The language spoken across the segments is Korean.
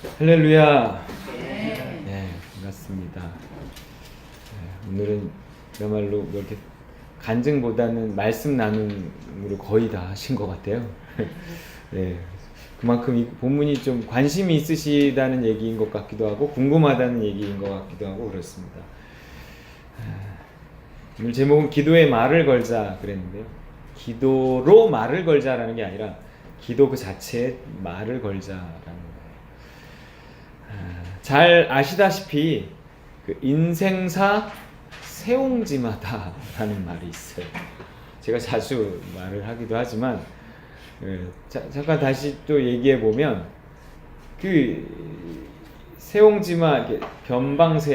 할렐루야. 네, 반갑습니다. 오늘은 그야말로 뭐 이렇게 간증보다는 말씀 나눔으로 거의 다 하신 것 같아요. 네, 그만큼 이 본문이 좀 관심이 있으시다는 얘기인 것 같기도 하고 궁금하다는 얘기인 것 같기도 하고 그렇습니다. 오늘 제목은 기도에 말을 걸자 그랬는데요. 기도로 말을 걸자라는 게 아니라 기도 그 자체에 말을 걸자라는 거예요. 잘 아시다시피 그 인생사 세옹지마다라는 말이 있어요. 제가 자주 말을 하기도 하지만 잠깐 다시 또 얘기해 보면 그 세옹지마 변방에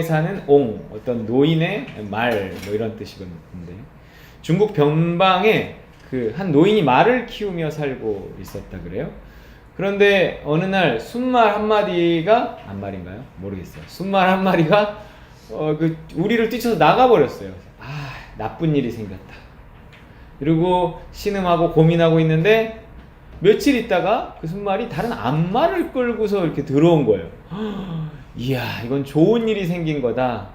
사는 어떤 노인의 말 뭐 이런 뜻이건데 중국 변방에 그 한 노인이 말을 키우며 살고 있었다 그래요. 그런데 어느 날 순말 한 마리가 말인가요? 모르겠어요. 순말 한 마리가 그 우리를 뛰쳐서 나가버렸어요. 아, 나쁜 일이 생겼다. 그리고 신음하고 고민하고 있는데 며칠 있다가 그 순말이 다른 암말을 끌고서 이렇게 들어온 거예요. 이야, 이건 좋은 일이 생긴 거다.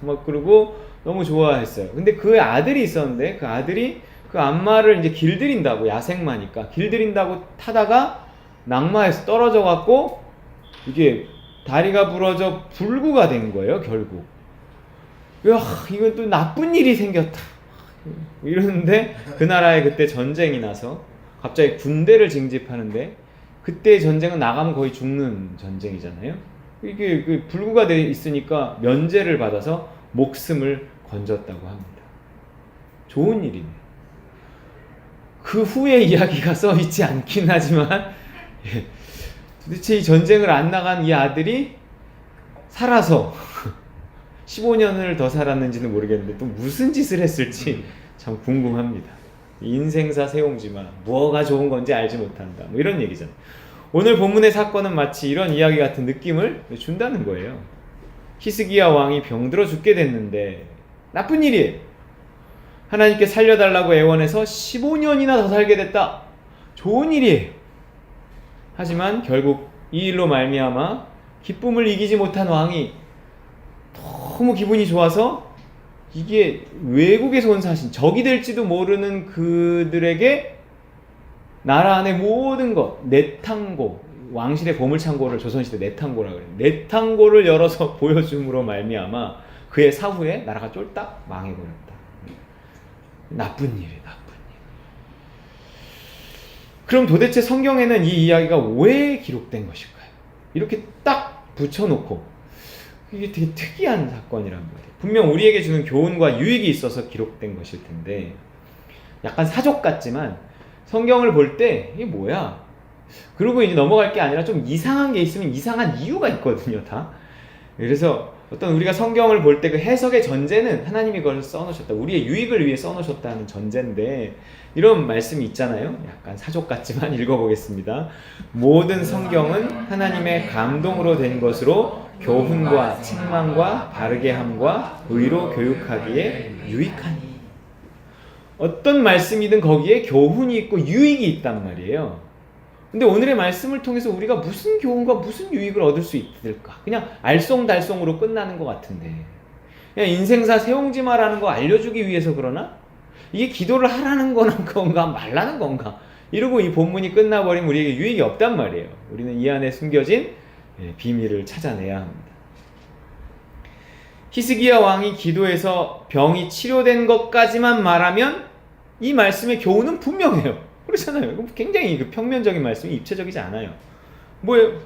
막 그러고 너무 좋아했어요. 근데 그 아들이 있었는데 그 아들이 그 암말을 이제 길들인다고, 야생마니까 길들인다고 타다가 낙마해서 떨어져 갖고 이게 다리가 부러져 불구가 된 거예요, 결국. 야, 이건 또 나쁜 일이 생겼다. 이러는데 그 나라에 그때 전쟁이 나서 갑자기 군대를 징집하는데 그때 전쟁은 나가면 거의 죽는 전쟁이잖아요. 이게 그 불구가 돼 있으니까 면제를 받아서 목숨을 건졌다고 합니다. 좋은 일이네. 그 후에 이야기가 써 있지 않긴 하지만 도대체 이 전쟁을 안 나간 이 아들이 살아서 15년을 더 살았는지는 모르겠는데 또 무슨 짓을 했을지 참 궁금합니다. 인생사 세옹지마, 뭐가 좋은 건지 알지 못한다, 뭐 이런 얘기잖아요. 오늘 본문의 사건은 마치 이런 이야기 같은 느낌을 준다는 거예요. 히스기야 왕이 병들어 죽게 됐는데 나쁜 일이에요. 하나님께 살려달라고 애원해서 15년이나 더 살게 됐다. 좋은 일이에요. 하지만 결국 이 일로 말미암아 기쁨을 이기지 못한 왕이 너무 기분이 좋아서 이게 외국에서 온 사신, 적이 될지도 모르는 그들에게 나라 안의 모든 것, 내탕고, 왕실의 보물창고를 조선시대 내탕고라고 그래요. 내탕고를 열어서 보여줌으로 말미암아 그의 사후에 나라가 쫄딱 망해버렸다. 나쁜 일이에요, 나쁜 일. 그럼 도대체 성경에는 이 이야기가 왜 기록된 것일까요? 이렇게 딱 붙여놓고 이게 되게 특이한 사건이란 말이에요. 분명 우리에게 주는 교훈과 유익이 있어서 기록된 것일 텐데 약간 사족 같지만 성경을 볼 때 이게 뭐야? 그러고 이제 넘어갈 게 아니라 좀 이상한 게 있으면 이상한 이유가 있거든요, 다. 그래서 어떤 우리가 성경을 볼 때 그 해석의 전제는 하나님이 그걸 써놓으셨다, 우리의 유익을 위해 써놓으셨다는 전제인데 이런 말씀이 있잖아요. 약간 사족 같지만 읽어보겠습니다. 모든 성경은 하나님의 감동으로 된 것으로 교훈과 책망과 바르게 함과 의로 교육하기에 유익하니. 어떤 말씀이든 거기에 교훈이 있고 유익이 있단 말이에요. 근데 오늘의 말씀을 통해서 우리가 무슨 교훈과 무슨 유익을 얻을 수 있을까? 그냥 알쏭달쏭으로 끝나는 것 같은데 그냥 인생사 세옹지마라는 거 알려주기 위해서 그러나? 이게 기도를 하라는 건가 말라는 건가? 이러고 이 본문이 끝나버리면 우리에게 유익이 없단 말이에요. 우리는 이 안에 숨겨진 비밀을 찾아내야 합니다. 히스기야 왕이 기도해서 병이 치료된 것까지만 말하면 이 말씀의 교훈은 분명해요. 그렇잖아요. 굉장히 그 평면적인 말씀이 입체적이지 않아요. 뭐예요?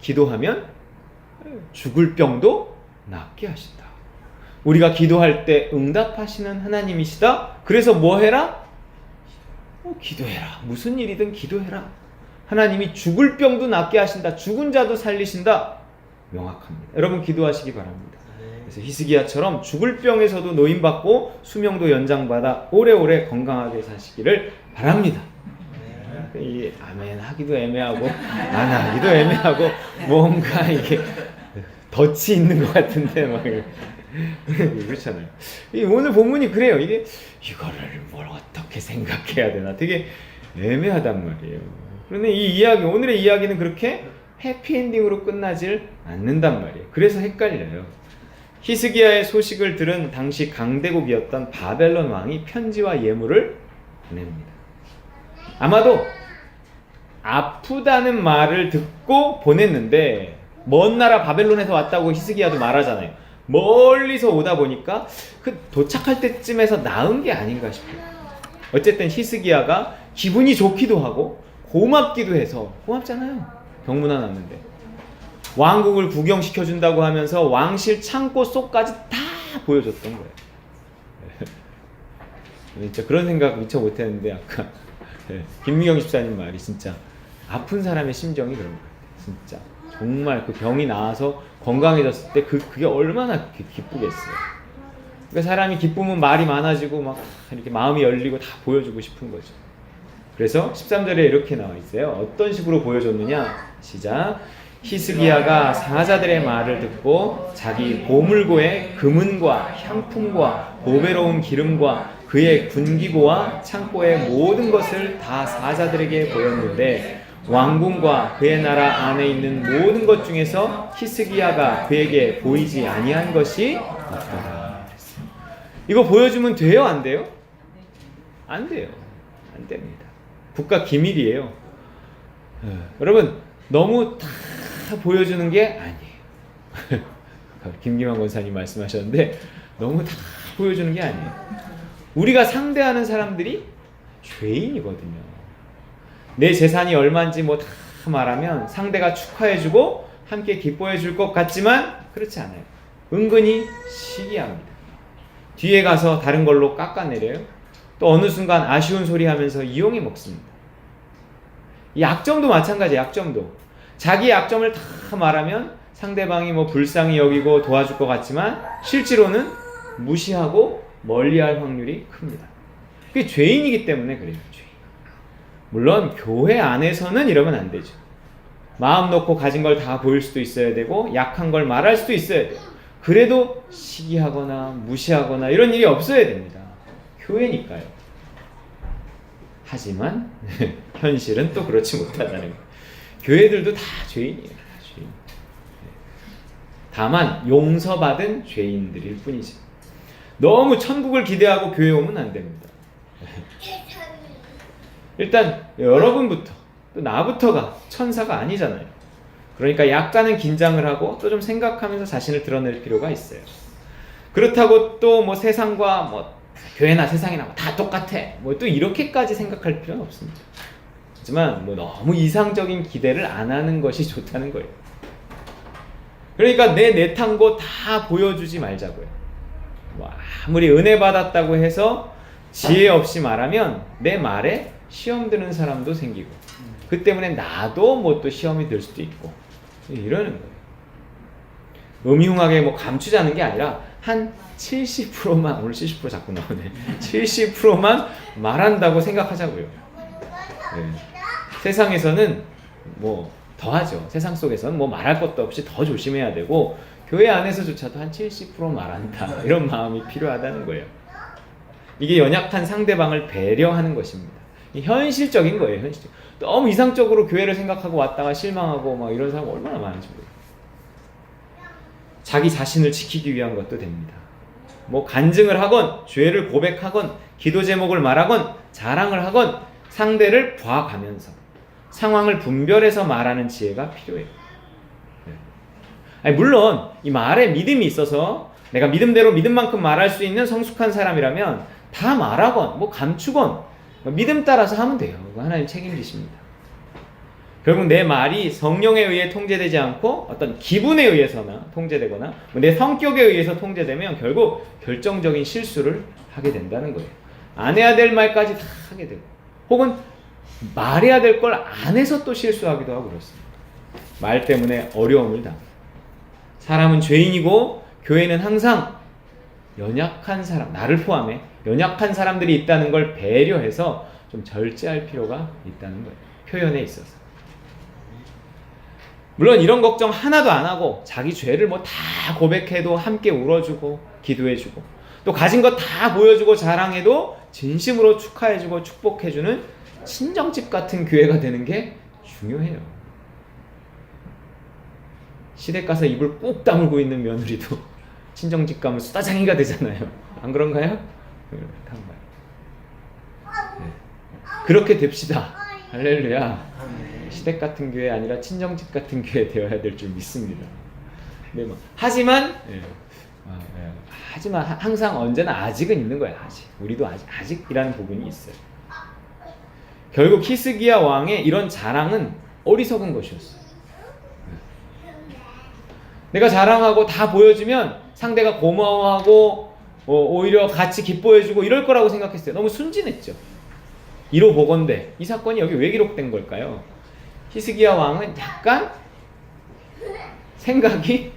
기도하면 죽을 병도 낫게 하신다. 우리가 기도할 때 응답하시는 하나님이시다. 그래서 뭐 해라? 기도해라. 무슨 일이든 기도해라. 하나님이 죽을 병도 낫게 하신다. 죽은 자도 살리신다. 명확합니다. 여러분 기도하시기 바랍니다. 그래서 히스기야처럼 죽을 병에서도 노임받고 수명도 연장받아 오래오래 건강하게 사시기를 바랍니다. 이 아멘 하기도 애매하고 안 하기도 애매하고 뭔가 이게 덫이 있는 것 같은데 막 그렇잖아요. 오늘 본문이 그래요. 이게 이거를 뭘 어떻게 생각해야 되나 되게 애매하단 말이에요. 그런데 이 이야기, 오늘의 이야기는 그렇게 해피엔딩으로 끝나질 않는단 말이에요. 그래서 헷갈려요. 히스기야의 소식을 들은 당시 강대국이었던 바벨론 왕이 편지와 예물을 보냅니다. 아마도 아프다는 말을 듣고 보냈는데, 먼 나라 바벨론에서 왔다고 히스기야도 말하잖아요. 멀리서 오다 보니까 그 도착할 때쯤에서 나은 게 아닌가 싶어요. 어쨌든 히스기야가 기분이 좋기도 하고 고맙기도 해서, 고맙잖아요, 병문안 왔는데 왕국을 구경시켜준다고 하면서 왕실 창고 속까지 다 보여줬던 거예요. 진짜 그런 생각 미처 못했는데 아까 김미경 집사님 말이 진짜 아픈 사람의 심정이 그런 거예요. 진짜 정말 그 병이 나아서 건강해졌을 때 그게 얼마나 기쁘겠어요. 그러니까 사람이 기쁘면 말이 많아지고 막 이렇게 마음이 열리고 다 보여주고 싶은 거죠. 그래서 13절에 이렇게 나와 있어요. 어떤 식으로 보여줬느냐? 시작. 히스기야가 사자들의 말을 듣고 자기 보물고에 금은과 향품과 보배로운 기름과 그의 군기고와 창고의 모든 것을 다 사자들에게 보였는데 왕궁과 그의 나라 안에 있는 모든 것 중에서 히스기야가 그에게 보이지 아니한 것이 없더라. 이거 보여주면 돼요? 안 돼요? 안 돼요. 안 됩니다. 국가 기밀이에요. 여러분, 너무 다 보여주는 게 아니에요. 김기만 권사님 말씀하셨는데 너무 다 보여주는 게 아니에요. 우리가 상대하는 사람들이 죄인이거든요. 내 재산이 얼마인지 뭐 다 말하면 상대가 축하해주고 함께 기뻐해줄 것 같지만 그렇지 않아요. 은근히 시기합니다. 뒤에 가서 다른 걸로 깎아내려요. 또 어느 순간 아쉬운 소리 하면서 이용해 먹습니다. 약점도 마찬가지예요. 약점도. 자기 약점을 다 말하면 상대방이 뭐 불쌍히 여기고 도와줄 것 같지만 실제로는 무시하고 멀리할 확률이 큽니다. 그게 죄인이기 때문에 그래요. 죄인. 물론 교회 안에서는 이러면 안 되죠. 마음 놓고 가진 걸 다 보일 수도 있어야 되고 약한 걸 말할 수도 있어야 돼요. 그래도 시기하거나 무시하거나 이런 일이 없어야 됩니다. 교회니까요. 하지만 현실은 또 그렇지 못하다는 거예요. 교회들도 다 죄인이에요. 죄인. 다만 용서받은 죄인들일 뿐이죠. 너무 천국을 기대하고 교회 오면 안 됩니다. 일단 여러분부터 또 나부터가 천사가 아니잖아요. 그러니까 약간은 긴장을 하고 또 좀 생각하면서 자신을 드러낼 필요가 있어요. 그렇다고 또 뭐 세상과 뭐 교회나 세상이나 다 똑같아 뭐 또 이렇게까지 생각할 필요는 없습니다. 하지만 뭐 너무 이상적인 기대를 안 하는 것이 좋다는 거예요. 그러니까 내 내탄고 다 보여주지 말자고요. 뭐 아무리 은혜 받았다고 해서 지혜 없이 말하면 내 말에 시험 드는 사람도 생기고 그 때문에 나도 뭐 또 시험이 들 수도 있고 이러는 거예요. 음흉하게 뭐 감추자는 게 아니라 한 70%만, 오늘 70% 자꾸 나오네. 70%만 말한다고 생각하자고요. 네. 세상에서는 뭐 더하죠. 세상 속에서는 뭐 말할 것도 없이 더 조심해야 되고 교회 안에서조차도 한 70% 말한다. 이런 마음이 필요하다는 거예요. 이게 연약한 상대방을 배려하는 것입니다. 현실적인 거예요. 현실적. 너무 이상적으로 교회를 생각하고 왔다가 실망하고 막 이런 사람 얼마나 많은지 모르겠어요. 자기 자신을 지키기 위한 것도 됩니다. 뭐 간증을 하건 죄를 고백하건 기도 제목을 말하건 자랑을 하건 상대를 봐가면서 상황을 분별해서 말하는 지혜가 필요해요. 아니, 물론 이 말에 믿음이 있어서 내가 믿음대로 믿음만큼 말할 수 있는 성숙한 사람이라면 다 말하건 뭐 감추건 믿음 따라서 하면 돼요. 하나님 책임지십니다. 결국 내 말이 성령에 의해 통제되지 않고 어떤 기분에 의해서나 통제되거나 내 성격에 의해서 통제되면 결국 결정적인 실수를 하게 된다는 거예요. 안 해야 될 말까지 다 하게 되고 혹은 말해야 될 걸 안 해서 또 실수하기도 하고 그렇습니다. 말 때문에 어려움을 당합니다. 사람은 죄인이고 교회는 항상 연약한 사람, 나를 포함해 연약한 사람들이 있다는 걸 배려해서 좀 절제할 필요가 있다는 거예요. 표현에 있어서. 물론 이런 걱정 하나도 안 하고 자기 죄를 뭐 다 고백해도 함께 울어주고 기도해주고 또 가진 거 다 보여주고 자랑해도 진심으로 축하해주고 축복해주는 친정집 같은 교회가 되는 게 중요해요. 시댁 가서 입을 꾹 다물고 있는 며느리도 친정집 가면 수다장이가 되잖아요. 안 그런가요? 그렇게 됩시다. 할렐루야. 시댁 같은 교회 아니라 친정집 같은 교회 되어야 될 줄 믿습니다. 네, 하지만 항상 언제나 아직은 있는 거야. 우리도 아직이라는 부분이 있어요. 결국 히스기야 왕의 이런 자랑은 어리석은 것이었어요. 내가 자랑하고 다 보여주면 상대가 고마워하고 오히려 같이 기뻐해주고 이럴 거라고 생각했어요. 너무 순진했죠. 이로 보건대 이 사건이 여기 왜 기록된 걸까요? 히스기야 왕은 약간 생각이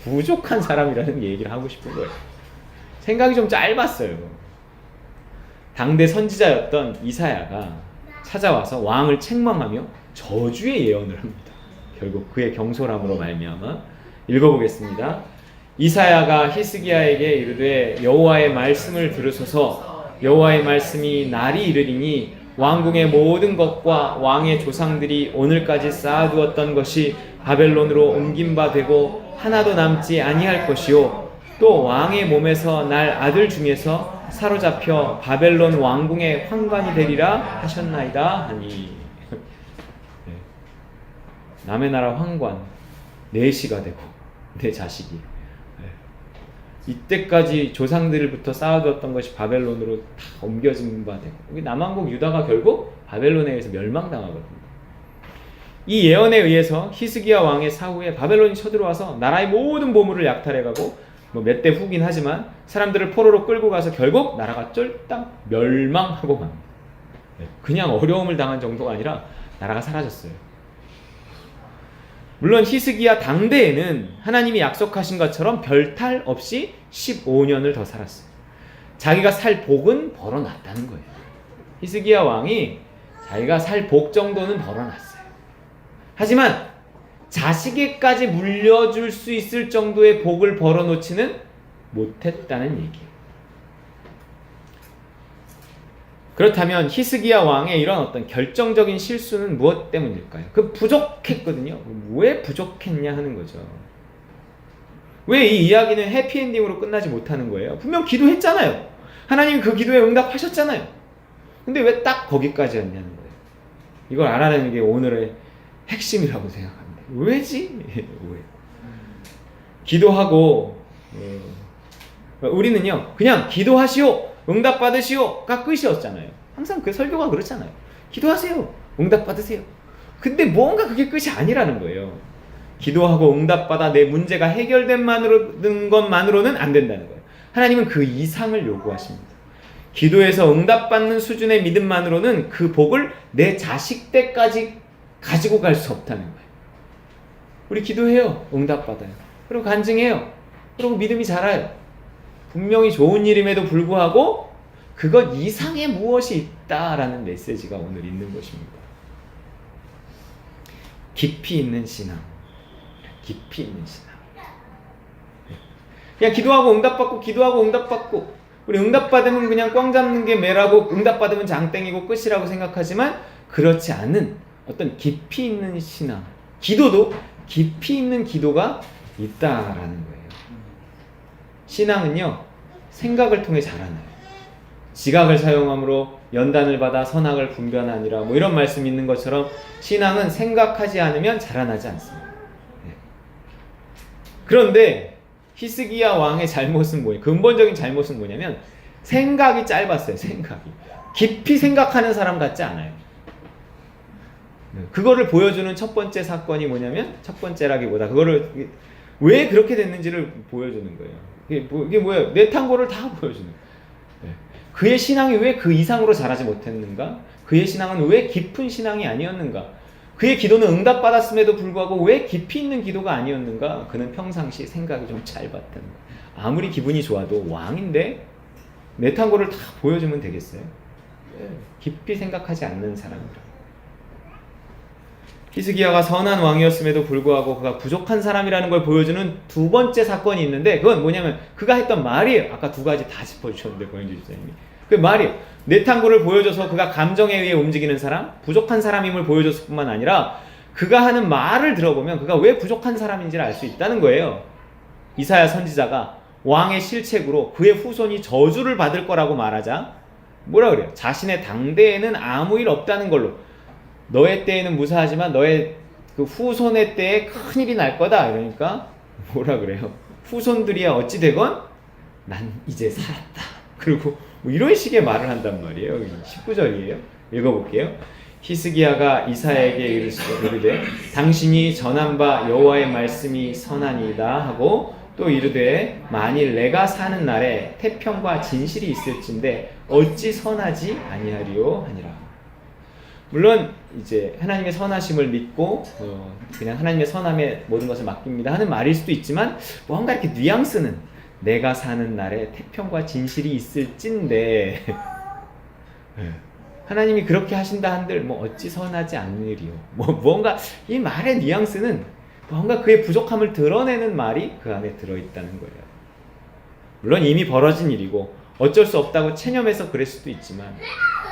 부족한 사람이라는 얘기를 하고 싶은 거예요. 생각이 좀 짧았어요. 당대 선지자였던 이사야가 찾아와서 왕을 책망하며 저주의 예언을 합니다. 결국 그의 경솔함으로 말미암아 읽어보겠습니다. 이사야가 히스기야에게 이르되 여호와의 말씀을 들으소서. 여호와의 말씀이 날이 이르리니 왕궁의 모든 것과 왕의 조상들이 오늘까지 쌓아두었던 것이 바벨론으로 옮긴 바 되고 하나도 남지 아니할 것이요 또 왕의 몸에서 날 아들 중에서 사로잡혀 바벨론 왕궁의 환관이 되리라 하셨나이다 하니. 남의 나라 환관 내시가 되고 내 자식이 이때까지 조상들부터 쌓아두었던 것이 바벨론으로 다 옮겨진 바 되고 남왕국 유다가 결국 바벨론에 의해서 멸망당하거든요. 이 예언에 의해서 히스기야 왕의 사후에 바벨론이 쳐들어와서 나라의 모든 보물을 약탈해가고 몇 대 후긴 하지만 사람들을 포로로 끌고 가서 결국 나라가 쫄딱 멸망하고 맙니다. 그냥 어려움을 당한 정도가 아니라 나라가 사라졌어요. 물론 히스기야 당대에는 하나님이 약속하신 것처럼 별탈 없이 15년을 더 살았어요. 자기가 살 복은 벌어놨다는 거예요. 히스기야 왕이 자기가 살 복 정도는 벌어놨어요. 하지만 자식에까지 물려줄 수 있을 정도의 복을 벌어놓지는 못했다는 얘기예요. 그렇다면 히스기야 왕의 이런 어떤 결정적인 실수는 무엇 때문일까요? 그 부족했거든요. 왜 부족했냐 하는 거죠. 왜 이 이야기는 해피엔딩으로 끝나지 못하는 거예요? 분명 기도했잖아요. 하나님이 그 기도에 응답하셨잖아요. 근데 왜 딱 거기까지였냐는 거예요. 이걸 알아내는 게 오늘의 핵심이라고 생각합니다. 왜지? 왜? 기도하고 우리는요 그냥 기도하시오 응답 받으시오가 끝이었잖아요. 항상 그 설교가 그렇잖아요. 기도하세요 응답 받으세요. 근데 뭔가 그게 끝이 아니라는 거예요. 기도하고 응답 받아 내 문제가 해결된 것만으로는 안 된다는 거예요. 하나님은 그 이상을 요구하십니다. 기도해서 응답 받는 수준의 믿음만으로는 그 복을 내 자식 때까지 가지고 갈 수 없다는 거예요. 우리 기도해요. 응답 받아요. 그리고 간증해요. 그리고 믿음이 자라요. 분명히 좋은 일임에도 불구하고 그것 이상의 무엇이 있다라는 메시지가 오늘 있는 것입니다. 깊이 있는 신앙. 깊이 있는 신앙. 그냥 기도하고 응답받고 기도하고 응답받고 우리 응답받으면 그냥 꽝 잡는 게 매라고 응답받으면 장땡이고 끝이라고 생각하지만 그렇지 않은 어떤 깊이 있는 신앙, 기도도 깊이 있는 기도가 있다라는 거예요. 신앙은요 생각을 통해 자라나요. 지각을 사용함으로 연단을 받아 선악을 분별하니라 뭐 이런 말씀이 있는 것처럼 신앙은 생각하지 않으면 자라나지 않습니다. 그런데 히스기야 왕의 잘못은 뭐예요? 근본적인 잘못은 뭐냐면 생각이 짧았어요. 생각이 깊이 생각하는 사람 같지 않아요. 그거를 보여주는 첫 번째 사건이 뭐냐면 첫 번째라기보다 그거를 왜 그렇게 됐는지를 보여주는 거예요. 이게 뭐예요? 내 탕고를 다 보여주는 거예요. 그의 신앙이 왜 그 이상으로 자라지 못했는가? 그의 신앙은 왜 깊은 신앙이 아니었는가? 그의 기도는 응답받았음에도 불구하고 왜 깊이 있는 기도가 아니었는가? 그는 평상시 생각이 좀 짧았다는 거예요. 아무리 기분이 좋아도 왕인데 내 탕고를 다 보여주면 되겠어요? 깊이 생각하지 않는 사람이라. 히스기야가 선한 왕이었음에도 불구하고 그가 부족한 사람이라는 걸 보여주는 두 번째 사건이 있는데 그건 뭐냐면 그가 했던 말이에요. 아까 두 가지 다 짚어주셨는데 권영주 집사님이 그 말이에요. 내 탐구를 보여줘서 그가 감정에 의해 움직이는 사람, 부족한 사람임을 보여줬을 뿐만 아니라 그가 하는 말을 들어보면 그가 왜 부족한 사람인지를 알 수 있다는 거예요. 이사야 선지자가 왕의 실책으로 그의 후손이 저주를 받을 거라고 말하자 뭐라 그래요? 자신의 당대에는 아무 일 없다는 걸로, 너의 때에는 무사하지만 너의 그 후손의 때에 큰일이 날 거다. 이러니까 뭐라 그래요? 후손들이야 어찌 되건 난 이제 살았다. 그리고 뭐 이런 식의 말을 한단 말이에요. 19절이에요. 읽어볼게요. 히스기야가 이사야에게 이르되 당신이 전한 바 여호와의 말씀이 선하니이다 하고 또 이르되 만일 내가 사는 날에 태평과 진실이 있을진데 어찌 선하지 아니하리요 하니라. 물론 이제 하나님의 선하심을 믿고 그냥 하나님의 선함에 모든 것을 맡깁니다 하는 말일 수도 있지만 뭔가 이렇게 뉘앙스는 내가 사는 날에 태평과 진실이 있을진데 하나님이 그렇게 하신다 한들 뭐 어찌 선하지 않으리요. 뭔가 이 말의 뉘앙스는 뭔가 그의 부족함을 드러내는 말이 그 안에 들어있다는 거예요. 물론 이미 벌어진 일이고 어쩔 수 없다고 체념해서 그럴 수도 있지만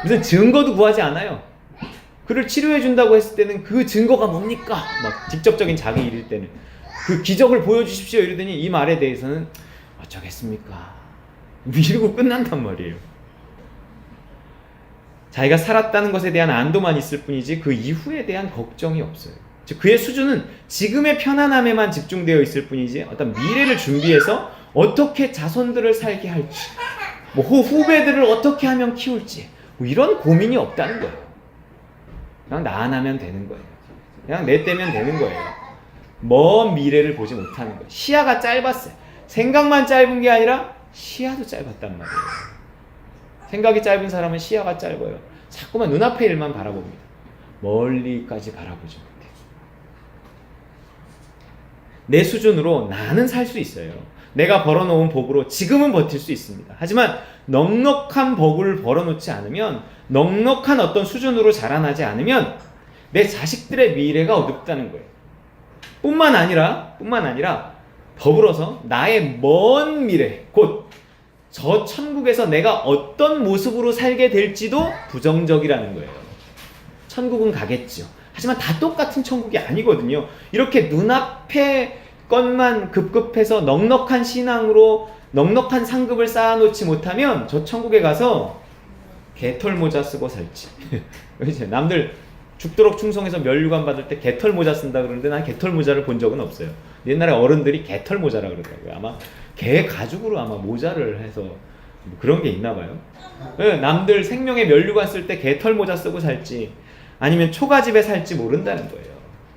무슨 증거도 구하지 않아요. 그를 치료해 준다고 했을 때는 그 증거가 뭡니까? 막 직접적인 자기 일일 때는 그 기적을 보여주십시오 이러더니 이 말에 대해서는 어쩌겠습니까? 이러고 끝난단 말이에요. 자기가 살았다는 것에 대한 안도만 있을 뿐이지 그 이후에 대한 걱정이 없어요. 즉 그의 수준은 지금의 편안함에만 집중되어 있을 뿐이지 어떤 미래를 준비해서 어떻게 자손들을 살게 할지, 뭐 후배들을 어떻게 하면 키울지 뭐 이런 고민이 없다는 거예요. 그냥 나 하나면 되는 거예요. 그냥 내 때면 되는 거예요. 먼 미래를 보지 못하는 거예요. 시야가 짧았어요. 생각만 짧은 게 아니라 시야도 짧았단 말이에요. 생각이 짧은 사람은 시야가 짧아요. 자꾸만 눈앞의 일만 바라봅니다. 멀리까지 바라보지 못해요. 내 수준으로 나는 살 수 있어요. 내가 벌어놓은 복으로 지금은 버틸 수 있습니다. 하지만 넉넉한 복을 벌어놓지 않으면, 넉넉한 어떤 수준으로 자라나지 않으면 내 자식들의 미래가 어둡다는 거예요. 뿐만 아니라 더불어서 나의 먼 미래, 곧 저 천국에서 내가 어떤 모습으로 살게 될지도 부정적이라는 거예요. 천국은 가겠죠. 하지만 다 똑같은 천국이 아니거든요. 이렇게 눈앞의 것만 급급해서 넉넉한 신앙으로 넉넉한 상급을 쌓아놓지 못하면 저 천국에 가서 개털 모자 쓰고 살지. 남들 죽도록 충성해서 멸류관 받을 때 개털 모자 쓴다 그러는데 난 개털 모자를 본 적은 없어요. 옛날에 어른들이 개털 모자라 그러더라고요. 아마 개 가죽으로 아마 모자를 해서 뭐 그런 게 있나 봐요. 남들 생명의 멸류관 쓸 때 개털 모자 쓰고 살지 아니면 초가집에 살지 모른다는 거예요.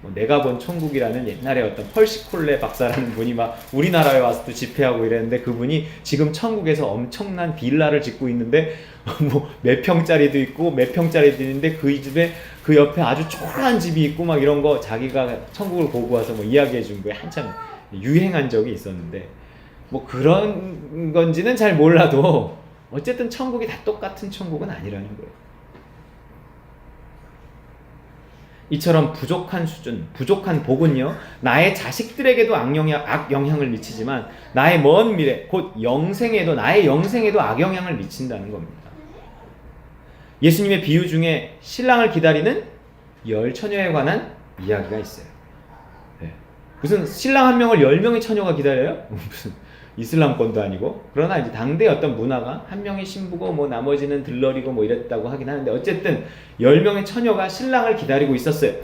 뭐 내가 본 천국이라는 옛날에 어떤 펄시콜레 박사라는 분이 막 우리나라에 와서도 집회하고 이랬는데 그분이 지금 천국에서 엄청난 빌라를 짓고 있는데 뭐 몇 평짜리도 있고 몇 평짜리도 있는데 그 집에 그 옆에 아주 초라한 집이 있고 막 이런 거 자기가 천국을 보고 와서 뭐 이야기해 준 거에 한참 유행한 적이 있었는데 뭐 그런 건지는 잘 몰라도 어쨌든 천국이 다 똑같은 천국은 아니라는 거예요. 이처럼 부족한 수준, 부족한 복은요, 나의 자식들에게도 악영향을 미치지만 나의 먼 미래, 곧 영생에도, 나의 영생에도 악영향을 미친다는 겁니다. 예수님의 비유 중에 신랑을 기다리는 10처녀에 관한 이야기가 있어요. 네. 무슨 신랑 한 명을 10명의 처녀가 기다려요? 무슨 이슬람권도 아니고. 그러나 이제 당대의 어떤 문화가 한 명이 신부고 뭐 나머지는 들러리고 뭐 이랬다고 하긴 하는데 어쨌든 10명의 처녀가 신랑을 기다리고 있었어요.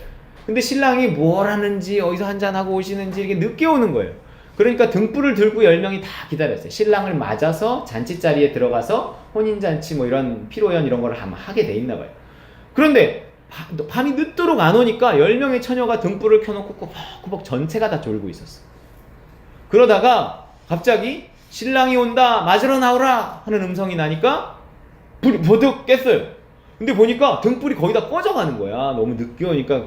근데 신랑이 뭘 하는지 어디서 한잔하고 오시는지 이렇게 늦게 오는 거예요. 그러니까 등불을 들고 10명이 다 기다렸어요. 신랑을 맞아서 잔치자리에 들어가서 혼인잔치 뭐 이런 피로연 이런 거를 아마 하게 돼 있나 봐요. 그런데 밤이 늦도록 안 오니까 10명의 처녀가 등불을 켜놓고 꾸벅꾸벅 전체가 다 졸고 있었어. 그러다가 갑자기 신랑이 온다 맞으러 나오라 하는 음성이 나니까 불이 버득 깼어요. 근데 보니까 등불이 거의 다 꺼져가는 거야. 너무 늦게 오니까.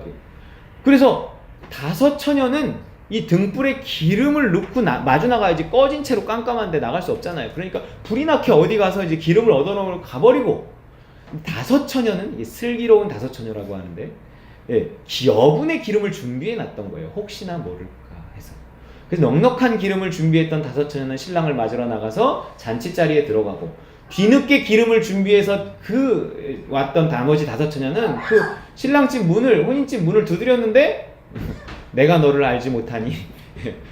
그래서 5처녀는 이 등불에 기름을 넣고 마주 나가야지 꺼진 채로 깜깜한데 나갈 수 없잖아요. 그러니까 불이 나게 어디 가서 이제 기름을 얻어놓으러 가버리고 5처녀는 슬기로운 5처녀라고 하는데 여분의 기름을 준비해 놨던 거예요. 혹시나 모를까 해서. 그래서 넉넉한 기름을 준비했던 5처녀는 신랑을 맞으러 나가서 잔치자리에 들어가고 뒤늦게 기름을 준비해서 그 왔던 나머지 5처녀는 그 신랑집 문을, 혼인집 문을 두드렸는데 내가 너를 알지 못하니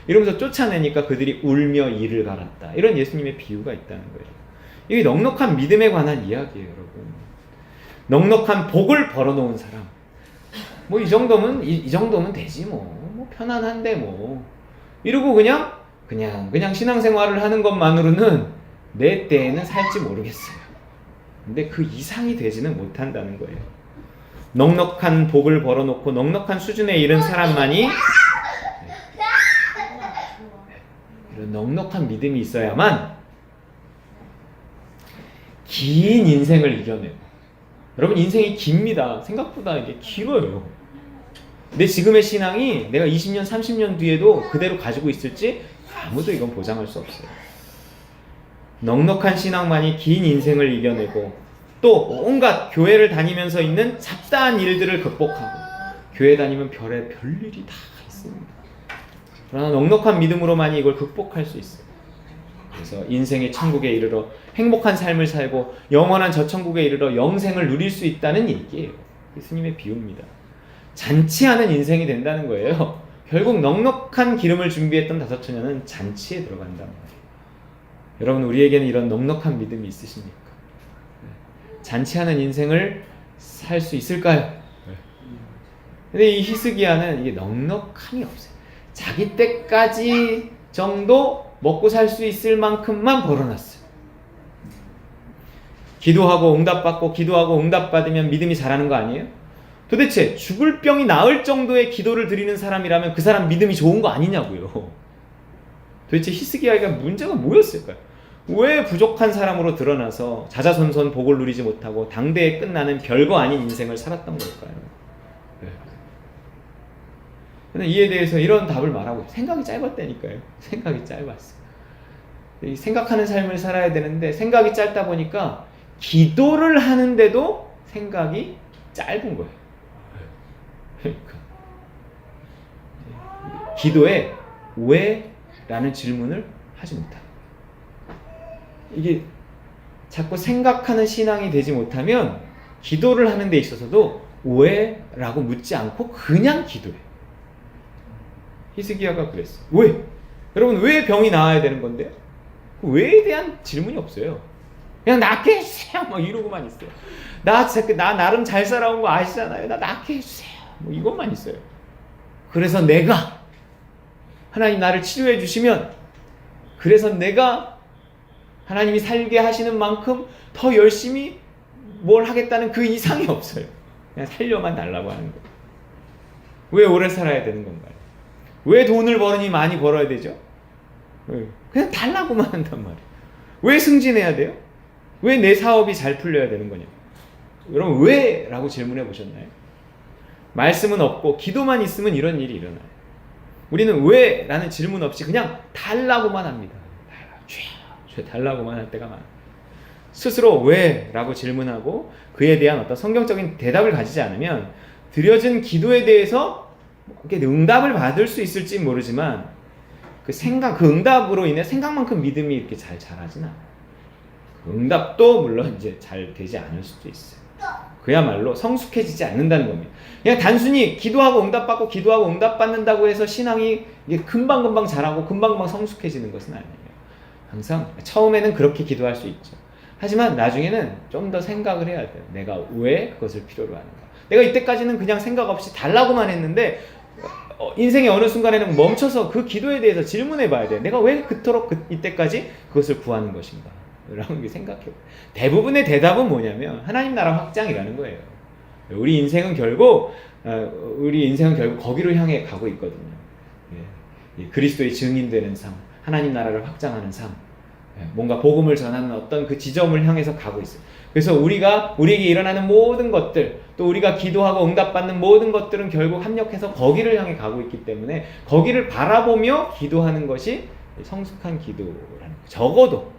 이러면서 쫓아내니까 그들이 울며 이를 갈았다. 이런 예수님의 비유가 있다는 거예요. 이게 넉넉한 믿음에 관한 이야기예요, 여러분. 넉넉한 복을 벌어놓은 사람. 뭐 이 정도면 이 정도면 되지 뭐 편안한데 뭐 이러고 그냥 신앙생활을 하는 것만으로는 내 때에는 살지 모르겠어요. 근데 그 이상이 되지는 못한다는 거예요. 넉넉한 복을 벌어놓고 넉넉한 수준에 이른 사람만이 이런 넉넉한 믿음이 있어야만 긴 인생을 이겨내고, 여러분 인생이 깁니다. 생각보다 이게 길어요. 내 지금의 신앙이 내가 20년, 30년 뒤에도 그대로 가지고 있을지 아무도 이건 보장할 수 없어요. 넉넉한 신앙만이 긴 인생을 이겨내고 또 온갖 교회를 다니면서 있는 잡다한 일들을 극복하고, 교회 다니면 별일이 다 있습니다. 그러나 넉넉한 믿음으로만이 이걸 극복할 수 있어요. 그래서 인생의 천국에 이르러 행복한 삶을 살고 영원한 저 천국에 이르러 영생을 누릴 수 있다는 얘기예요. 예수님의 비유입니다. 잔치하는 인생이 된다는 거예요. 결국 넉넉한 기름을 준비했던 5처녀는 잔치에 들어간단 말이에요. 여러분, 우리에게는 이런 넉넉한 믿음이 있으십니까? 잔치하는 인생을 살 수 있을까요? 근데 이 히스기야는 이게 넉넉함이 없어요. 자기 때까지 정도 먹고 살 수 있을 만큼만 벌어놨어요. 기도하고 응답받고 기도하고 응답받으면 믿음이 자라는 거 아니에요? 도대체 죽을 병이 나을 정도의 기도를 드리는 사람이라면 그 사람 믿음이 좋은 거 아니냐고요. 도대체 히스기야가 문제가 뭐였을까요? 왜 부족한 사람으로 드러나서 자자손손 복을 누리지 못하고 당대에 끝나는 별거 아닌 인생을 살았던 걸까요? 저는 이에 대해서 이런 답을 말하고 있어요. 생각이 짧았다니까요. 생각이 짧았어요. 생각하는 삶을 살아야 되는데 생각이 짧다 보니까 기도를 하는데도 생각이 짧은 거예요. 그러니까 기도에 왜? 라는 질문을 하지 못합니다. 이게 자꾸 생각하는 신앙이 되지 못하면 기도를 하는 데 있어서도 왜? 라고 묻지 않고 그냥 기도해. 히스기야가 그랬어요. 왜? 여러분, 왜 병이 나아야 되는 건데요? 왜에 대한 질문이 없어요. 그냥 낫게 해주세요 막 이러고만 있어요. 나 나름 잘 살아온 거 아시잖아요. 나 낫게 해주세요 뭐 이것만 있어요. 그래서 내가 하나님 나를 치료해 주시면, 그래서 내가 하나님이 살게 하시는 만큼 더 열심히 뭘 하겠다는 그 이상이 없어요. 그냥 살려만 달라고 하는 거예요. 왜 오래 살아야 되는 건가요? 왜 돈을 벌으니 많이 벌어야 되죠? 그냥 달라고만 한단 말이에요. 왜 승진해야 돼요? 왜 내 사업이 잘 풀려야 되는 거냐? 여러분, 왜? 라고 질문해 보셨나요? 말씀은 없고 기도만 있으면 이런 일이 일어나요. 우리는 왜? 라는 질문 없이 그냥 달라고만 합니다. 달라고만 할 때가 많아요. 스스로 왜? 라고 질문하고 그에 대한 어떤 성경적인 대답을 가지지 않으면 드려진 기도에 대해서 응답을 받을 수 있을지 모르지만 그 응답으로 인해 생각만큼 믿음이 이렇게 잘 자라진 않아요. 그 응답도 물론 이제 잘 되지 않을 수도 있어요. 그야말로 성숙해지지 않는다는 겁니다. 그냥 단순히 기도하고 응답받고 기도하고 응답받는다고 해서 신앙이 이게 금방금방 자라고 금방금방 성숙해지는 것은 아니에요. 항상 처음에는 그렇게 기도할 수 있죠. 하지만 나중에는 좀 더 생각을 해야 돼요. 내가 왜 그것을 필요로 하는가? 내가 이때까지는 그냥 생각 없이 달라고만 했는데 인생의 어느 순간에는 멈춰서 그 기도에 대해서 질문해 봐야 돼요. 내가 왜 그토록 이때까지 그것을 구하는 것인가? 라는 게 생각해요. 대부분의 대답은 뭐냐면 하나님 나라 확장이라는 거예요. 우리 인생은 결국 거기로 향해 가고 있거든요. 그리스도의 증인되는 삶, 하나님 나라를 확장하는 삶, 뭔가 복음을 전하는 어떤 그 지점을 향해서 가고 있어요. 그래서 우리에게 일어나는 모든 것들, 또 우리가 기도하고 응답받는 모든 것들은 결국 합력해서 거기를 향해 가고 있기 때문에 거기를 바라보며 기도하는 것이 성숙한 기도라는 거예요. 적어도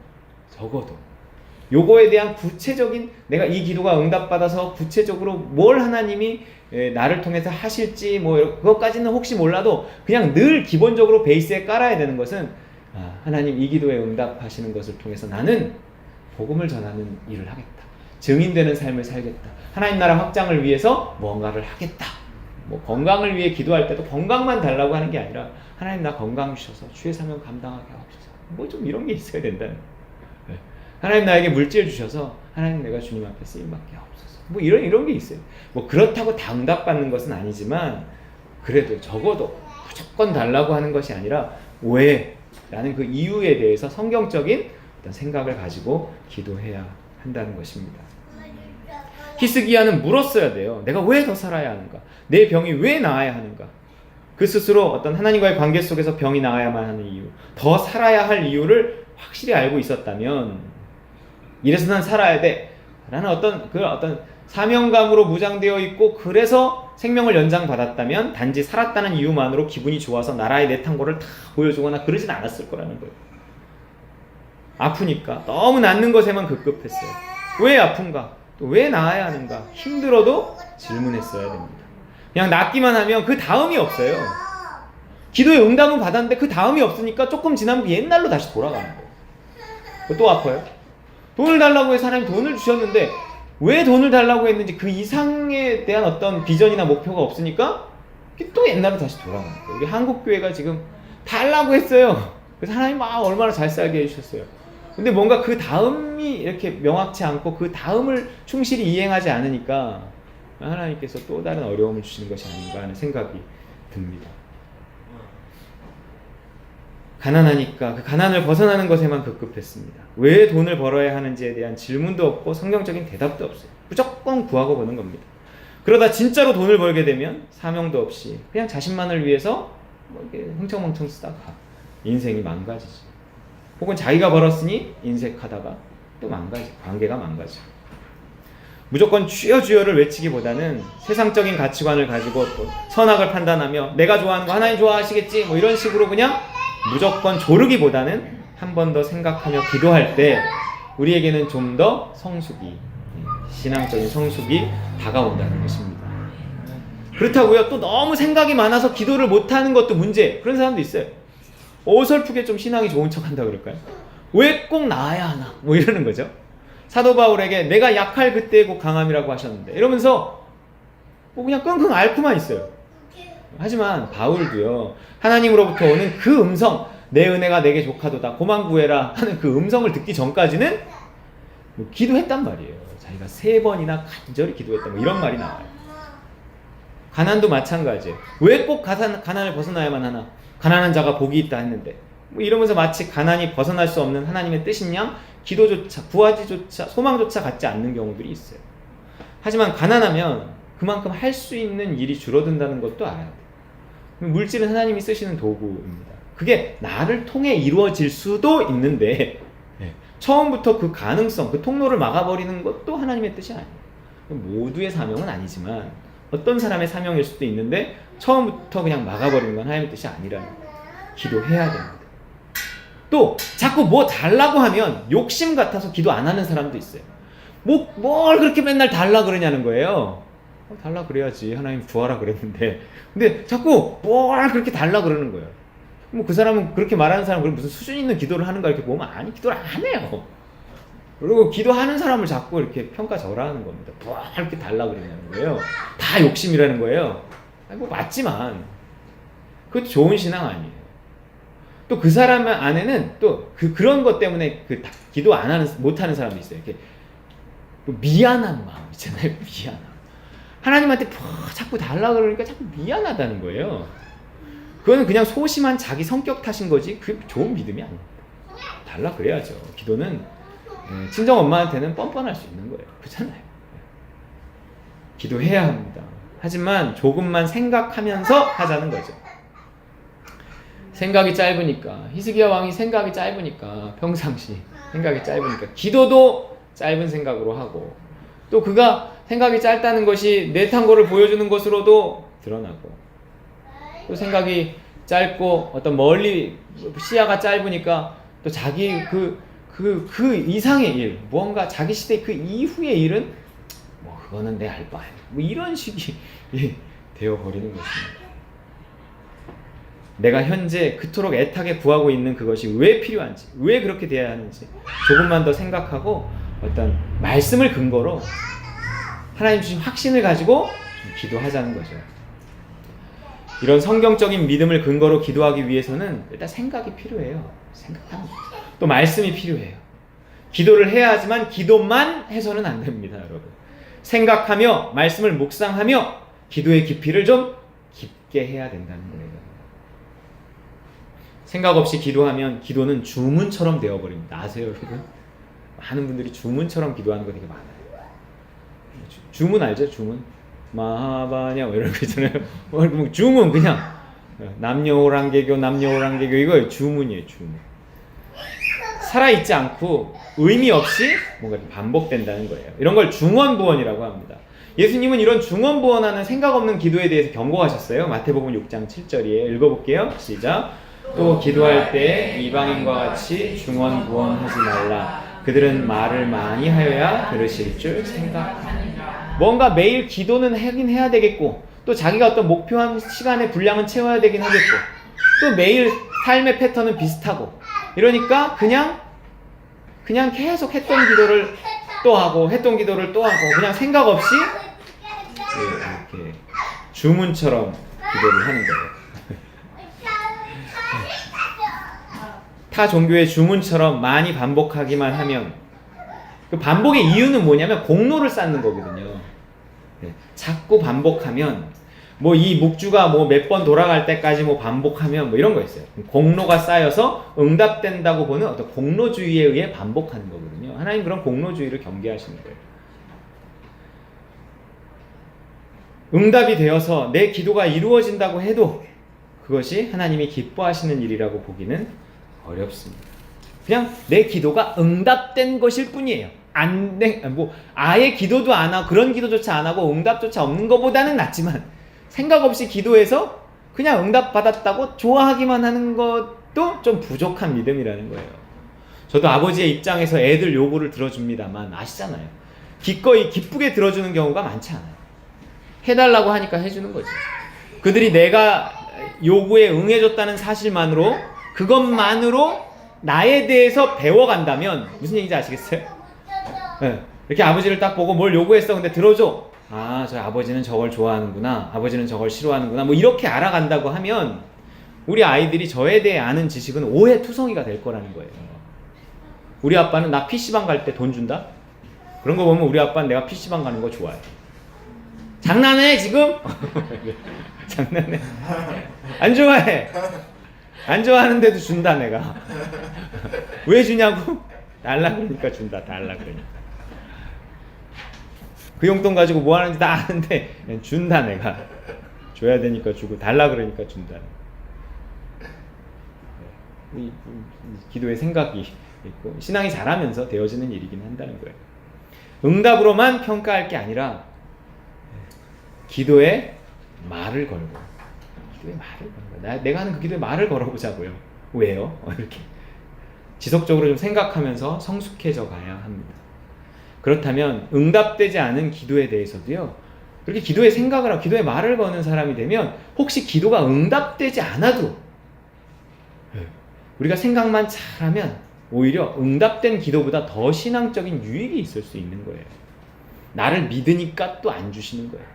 요거에 대한 구체적인, 내가 이 기도가 응답받아서 구체적으로 뭘 하나님이 나를 통해서 하실지 그것까지는 혹시 몰라도 그냥 늘 기본적으로 베이스에 깔아야 되는 것은 하나님 이 기도에 응답하시는 것을 통해서 나는 복음을 전하는 일을 하겠다. 증인되는 삶을 살겠다. 하나님 나라 확장을 위해서 무언가를 하겠다. 뭐 건강을 위해 기도할 때도 건강만 달라고 하는 게 아니라 하나님 나 건강 주셔서 주의 사명 감당하게 하옵소서. 뭐 좀 이런 게 있어야 된다는 거예요. 네. 하나님 나에게 물질 주셔서 하나님 내가 주님 앞에 쓰임받게 하옵소서. 뭐 이런 게 있어요. 뭐 그렇다고 다 응답받는 것은 아니지만 그래도 적어도 무조건 달라고 하는 것이 아니라 왜? 라는 그 이유에 대해서 성경적인 어떤 생각을 가지고 기도해야 한다는 것입니다. 히스기야는 물었어야 돼요. 내가 왜 더 살아야 하는가? 내 병이 왜 나아야 하는가? 그 스스로 어떤 하나님과의 관계 속에서 병이 나아야만 하는 이유, 더 살아야 할 이유를 확실히 알고 있었다면, 이래서 난 살아야 돼 라는 어떤 사명감으로 무장되어 있고 그래서 생명을 연장받았다면 단지 살았다는 이유만으로 기분이 좋아서 나라의 내탄고를 다 보여주거나 그러진 않았을 거라는 거예요. 아프니까 너무 낫는 것에만 급급했어요. 왜 아픈가? 또 왜 나아야 하는가? 힘들어도 질문했어야 됩니다. 그냥 낫기만 하면 그 다음이 없어요. 기도의 응답은 받았는데 그 다음이 없으니까 조금 지나면 그 옛날로 다시 돌아가는 거예요. 또 아파요? 돈을 달라고 해서 하나님 돈을 주셨는데 왜 돈을 달라고 했는지 그 이상에 대한 어떤 비전이나 목표가 없으니까 또 옛날로 다시 돌아가는 거예요. 우리 한국교회가 지금 달라고 했어요. 그래서 하나님 얼마나 잘 살게 해주셨어요. 근데 뭔가 그 다음이 이렇게 명확치 않고 그 다음을 충실히 이행하지 않으니까 하나님께서 또 다른 어려움을 주시는 것이 아닌가 하는 생각이 듭니다. 가난하니까 그 가난을 벗어나는 것에만 급급했습니다. 왜 돈을 벌어야 하는지에 대한 질문도 없고 성경적인 대답도 없어요. 무조건 구하고 보는 겁니다. 그러다 진짜로 돈을 벌게 되면 사명도 없이 그냥 자신만을 위해서 이렇게 흥청망청 쓰다가 인생이 망가지죠. 혹은 자기가 벌었으니 인색하다가 또 관계가 망가져. 무조건 주여 주여를 외치기보다는 세상적인 가치관을 가지고 또 선악을 판단하며 내가 좋아하는 거 하나님 좋아하시겠지 뭐 이런 식으로 그냥 무조건 조르기보다는 한 번 더 생각하며 기도할 때 우리에게는 좀 더 신앙적인 성숙이 다가온다는 것입니다. 그렇다고요. 또 너무 생각이 많아서 기도를 못하는 것도 문제. 그런 사람도 있어요. 어설프게 좀 신앙이 좋은 척한다 그럴까요? 왜 꼭 나아야 하나? 뭐 이러는 거죠. 사도 바울에게 내가 약할 그때에 곧 강함이라고 하셨는데 이러면서 뭐 그냥 끙끙 앓고만 있어요. 하지만 바울도요. 하나님으로부터 오는 그 음성, 내 은혜가 내게 족하도다 고만 구해라 하는 그 음성을 듣기 전까지는 뭐 기도했단 말이에요. 자기가 3번이나 간절히 기도했다 뭐 이런 말이 나와요. 가난도 마찬가지예요. 왜 꼭 가난을 벗어나야만 하나? 가난한 자가 복이 있다 했는데 뭐 이러면서 마치 가난이 벗어날 수 없는 하나님의 뜻인 양 기도조차 구하지조차 소망조차 갖지 않는 경우들이 있어요. 하지만 가난하면 그만큼 할 수 있는 일이 줄어든다는 것도 알아야 돼요. 물질은 하나님이 쓰시는 도구입니다. 그게 나를 통해 이루어질 수도 있는데 처음부터 그 가능성, 그 통로를 막아버리는 것도 하나님의 뜻이 아니에요. 모두의 사명은 아니지만 어떤 사람의 사명일 수도 있는데 처음부터 그냥 막아버리는 건 하나님의 뜻이 아니라는 거예요. 기도해야 됩니다. 또 자꾸 뭐 달라고 하면 욕심 같아서 기도 안 하는 사람도 있어요. 뭘 그렇게 맨날 달라 그러냐는 거예요. 달라 그래야지. 하나님 구하라 그랬는데. 근데 자꾸 뭘 그렇게 달라 그러는 거예요. 뭐 그 사람은 그렇게 말하는 사람은 그럼 무슨 수준 있는 기도를 하는가 이렇게 보면 아니 기도를 안 해요. 그리고 기도하는 사람을 자꾸 이렇게 평가절하하는 겁니다. 뭐 이렇게 달라 그러냐는 거예요. 다 욕심이라는 거예요. 아니 뭐 맞지만 그것도 좋은 신앙 아니에요. 또 그 사람 안에는 또 그런 것 때문에 기도 못하는 사람도 있어요. 이렇게 미안한 마음 있잖아요. 미안함. 하나님한테 자꾸 달라 그러니까 자꾸 미안하다는 거예요. 그거는 그냥 소심한 자기 성격 탓인 거지 그게 좋은 믿음이 아닙니다. 달라 그래야죠. 기도는 친정 엄마한테는 뻔뻔할 수 있는 거예요. 그렇잖아요. 기도해야 합니다. 하지만 조금만 생각하면서 하자는 거죠. 생각이 짧으니까 히스기야 왕이 생각이 짧으니까 평상시 생각이 짧으니까 기도도 짧은 생각으로 하고 또 그가 생각이 짧다는 것이 내탄고를 보여주는 것으로도 드러나고 또 생각이 짧고 어떤 멀리 시야가 짧으니까 또 자기 그 이상의 일 무언가 자기 시대 그 이후의 일은 뭐 그거는 내 알바야 뭐 이런 식이 되어버리는 것입니다. 내가 현재 그토록 애타게 구하고 있는 그것이 왜 필요한지, 왜 그렇게 돼야 하는지 조금만 더 생각하고 어떤 말씀을 근거로 하나님 주신 확신을 가지고 좀 기도하자는 거죠. 이런 성경적인 믿음을 근거로 기도하기 위해서는 일단 생각이 필요해요. 생각하는 거. 또 말씀이 필요해요. 기도를 해야 하지만 기도만 해서는 안 됩니다, 여러분. 생각하며 말씀을 묵상하며 기도의 깊이를 좀 깊게 해야 된다는 거예요. 생각 없이 기도하면 기도는 주문처럼 되어버립니다. 아세요, 여러분? 많은 분들이 주문처럼 기도하는 거 되게 많아요. 주문 알죠? 주문. 마하바냐 이런 거 있잖아요. 주문 그냥 남녀오랑개교 이거 주문이에요. 주문. 살아있지 않고 의미 없이 뭔가 반복된다는 거예요. 이런 걸 중언부언이라고 합니다. 예수님은 이런 중언부언하는 생각 없는 기도에 대해서 경고하셨어요. 마태복음 6장 7절이에요. 읽어볼게요. 시작. 또 기도할 때 이방인과 같이 중언부언하지 말라. 그들은 말을 많이 하여야 들으실 줄 생각하느니라. 뭔가 매일 기도는 하긴 해야 되겠고, 또 자기가 어떤 목표한 시간의 분량은 채워야 되긴 하겠고, 또 매일 삶의 패턴은 비슷하고, 이러니까 그냥 계속 했던 기도를 또 하고, 했던 기도를 또 하고, 그냥 생각 없이 이렇게 주문처럼 기도를 하는 거예요. 타 종교의 주문처럼 많이 반복하기만 하면, 그 반복의 이유는 뭐냐면 공로를 쌓는 거거든요. 자꾸 반복하면 뭐 이 묵주가 뭐 몇 번 돌아갈 때까지 뭐 반복하면 뭐 이런 거 있어요. 공로가 쌓여서 응답된다고 보는 어떤 공로주의에 의해 반복하는 거거든요. 하나님 그런 공로주의를 경계하시는 거예요. 응답이 되어서 내 기도가 이루어진다고 해도 그것이 하나님이 기뻐하시는 일이라고 보기는 어렵습니다. 그냥 내 기도가 응답된 것일 뿐이에요. 아예 기도도 안 하고 그런 기도조차 안 하고 응답조차 없는 것보다는 낫지만, 생각 없이 기도해서 그냥 응답 받았다고 좋아하기만 하는 것도 좀 부족한 믿음이라는 거예요. 저도 아버지의 입장에서 애들 요구를 들어줍니다만 아시잖아요. 기꺼이 기쁘게 들어주는 경우가 많지 않아요. 해달라고 하니까 해주는 거지. 그들이 내가 요구에 응해줬다는 사실만으로, 그것만으로 나에 대해서 배워간다면 무슨 얘기인지 아시겠어요? 네. 이렇게 아버지를 딱 보고 뭘 요구했어. 근데 들어줘. 아, 저 아버지는 저걸 좋아하는구나. 아버지는 저걸 싫어하는구나. 뭐 이렇게 알아간다고 하면 우리 아이들이 저에 대해 아는 지식은 오해투성이가 될 거라는 거예요. 우리 아빠는 나 PC방 갈 때 돈 준다? 그런 거 보면 우리 아빠는 내가 PC방 가는 거 좋아해. 장난해 지금? 장난해. 안 좋아해. 안 좋아하는데도 준다 내가. 왜 주냐고? 달라 그러니까 준다. 달라 그러니까. 그 용돈 가지고 뭐 하는지 다 아는데 준다 내가. 줘야 되니까 주고 달라 그러니까 준다. 이 기도의 생각이 있고 신앙이 자라면서 되어지는 일이긴 한다는 거예요. 응답으로만 평가할 게 아니라 기도에 말을 걸고, 기도에 말을 걸고, 내가 하는 그 기도에 말을 걸어보자고요. 왜요? 이렇게 지속적으로 좀 생각하면서 성숙해져 가야 합니다. 그렇다면 응답되지 않은 기도에 대해서도요, 그렇게 기도에 생각을 하고 기도에 말을 거는 사람이 되면 혹시 기도가 응답되지 않아도 우리가 생각만 잘하면 오히려 응답된 기도보다 더 신앙적인 유익이 있을 수 있는 거예요. 나를 믿으니까 또 안 주시는 거예요.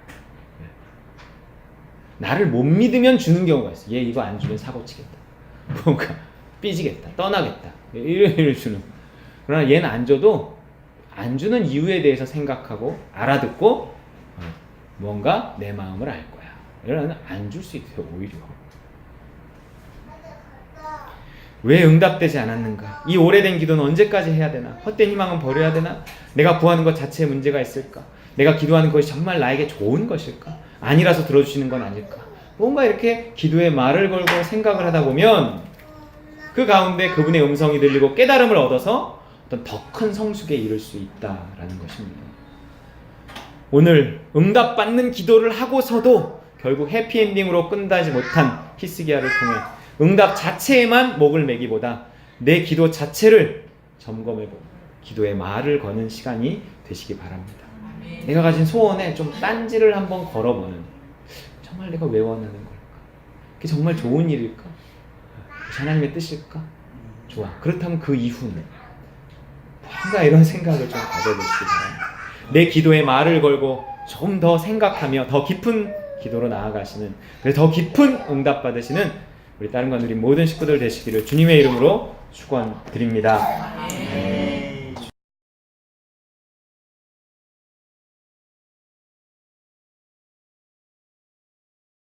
나를 못 믿으면 주는 경우가 있어요. 얘 이거 안 주면 사고 치겠다. 뭔가 삐지겠다. 떠나겠다. 이를 주는. 그러나 얘는 안 줘도 안 주는 이유에 대해서 생각하고 알아듣고 뭔가 내 마음을 알 거야. 이러면 안 줄 수 있어요. 오히려. 왜 응답되지 않았는가? 이 오래된 기도는 언제까지 해야 되나? 헛된 희망은 버려야 되나? 내가 구하는 것 자체에 문제가 있을까? 내가 기도하는 것이 정말 나에게 좋은 것일까? 아니라서 들어주시는 건 아닐까? 뭔가 이렇게 기도에 말을 걸고 생각을 하다 보면 그 가운데 그분의 음성이 들리고 깨달음을 얻어서 어떤 더 큰 성숙에 이를 수 있다라는 것입니다. 오늘 응답받는 기도를 하고서도 결국 해피엔딩으로 끝나지 못한 히스기야를 통해 응답 자체에만 목을 매기보다 내 기도 자체를 점검해보고 기도의 말을 거는 시간이 되시기 바랍니다. 내가 가진 소원에 좀 딴지를 한번 걸어보는, 정말 내가 왜 원하는 걸까? 그게 정말 좋은 일일까? 하나님의 뜻일까? 좋아. 그렇다면 그 이후는 뭔가 이런 생각을 좀 가져보시기 바랍니다. 내 기도에 말을 걸고 좀 더 생각하며 더 깊은 기도로 나아가시는, 그래서 더 깊은 응답 받으시는 우리 다른 관 우리 모든 식구들 되시기를 주님의 이름으로 축원드립니다.